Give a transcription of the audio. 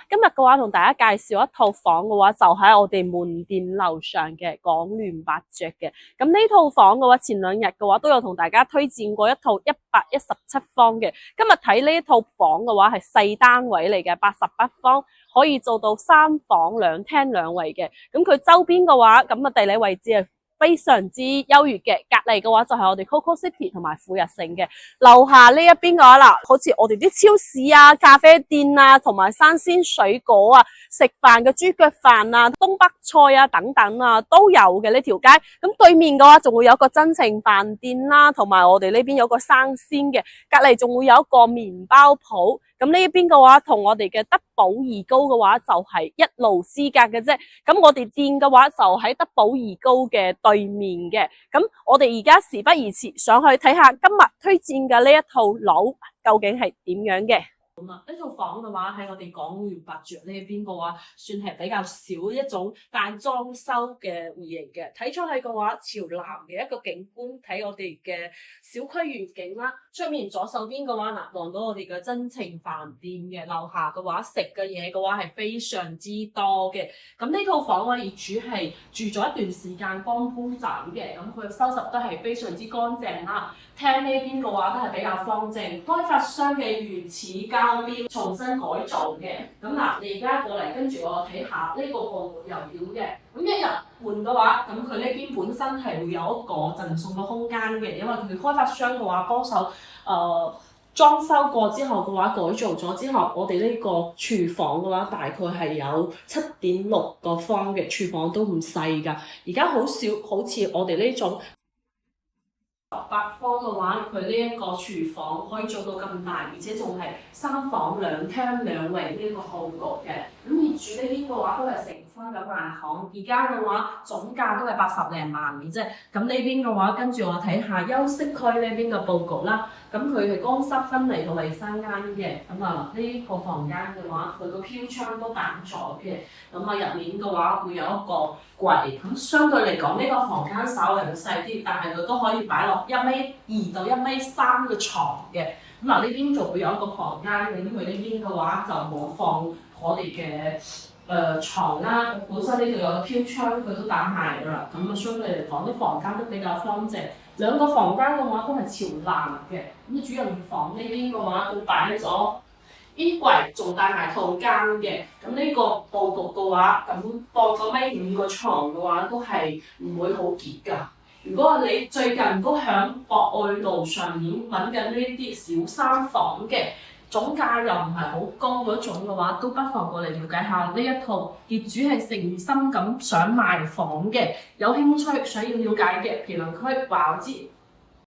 今日嘅話同大家介紹一套房嘅話，就喺我哋門店樓上嘅港聯百爵嘅。咁呢套房嘅話，前兩日嘅話都有同大家推薦過一套117方嘅。今日睇呢一套房嘅話係細單位嚟嘅，88方，可以做到3房2廳2衛嘅。咁佢周邊嘅話，咁啊地理位置係非常之優越嘅，隔離嘅話就係我哋 Coco City 同埋富日城嘅。樓下呢一邊嘅話啦，好似我哋啲超市啊、咖啡店啊，同埋新鮮水果啊、食飯嘅豬腳飯啊、東北菜啊等等啊都有嘅呢條街。咁對面嘅話仲會有一個真情飯店啦，同埋我哋呢邊有個生鮮嘅，隔離仲會有一個麵包鋪。咁呢一邊嘅話，同我哋嘅德寶怡高嘅話就係一路之隔嘅啫。咁我哋店嘅話就喺德寶怡高嘅對面嘅。咁我哋而家事不宜遲，上去睇下今日推薦嘅呢一套樓究竟係點樣嘅。呢套房嘅話喺我哋港聯百爵呢邊嘅話，算係比較少一種帶裝修嘅戶型嘅。睇出去嘅話，朝南嘅一個景觀，睇我哋嘅小區遠景啦。出面左手邊嘅話，望到我哋嘅真情飯店嘅。樓下嘅話，食嘅嘢嘅話係非常之多嘅。咁呢套房嘅業主係住咗一段時間剛搬走嘅，咁佢收拾得係非常之乾淨啦。廳呢邊嘅話都係比較方正，開發商嘅原始膠標重新改造嘅。咁嗱，你而家過嚟跟住我睇下呢個部門油料嘅。咁一入門嘅話，咁佢呢邊本身係會有一個贈送嘅空間嘅，因為佢開發商嘅話幫手裝修過之後嘅話，改造咗之後，我哋呢個廚房嘅話大概係有7.6個方嘅，廚房都唔細㗎。而家好少好似我哋呢種8方嘅話，佢呢一個廚房可以做到咁大，而且仲係3房2廳2衛呢一個佈局嘅。咁業主呢邊嘅話都係成分咁賣房，而家嘅話總價都係80零萬嘅啫。咁呢邊嘅話，跟住我睇下休息區呢邊嘅佈局啦。咁佢係乾濕分離同衞生間嘅。咁啊呢個房間嘅話，佢個飄窗都打咗嘅。咁啊入面嘅話會有一個櫃，咁相對嚟講呢個房間稍微細啲，但係佢都可以擺落1.2到1.3嘅床嘅。咁嗱呢邊就會有一個房間，咁佢呢邊嘅話就冇放我哋嘅床啦。本身呢度有個飄窗，佢都打埋㗎啦。咁啊相對嚟講啲房間都比較方正。兩個房間嘅話都係朝南嘅。咁主人房呢邊嘅話都擺咗衣櫃，仲帶埋套間嘅。咁呢個佈局嘅話，咁放咗5個床嘅話，都係唔會好結㗎。如果你最近都響博愛路上面揾緊呢啲小3房嘅，總價又唔係好高嗰種嘅話，都不妨過嚟了解下呢一套。業主係誠心咁想賣房嘅，有興趣想要了解嘅，評論區話我知。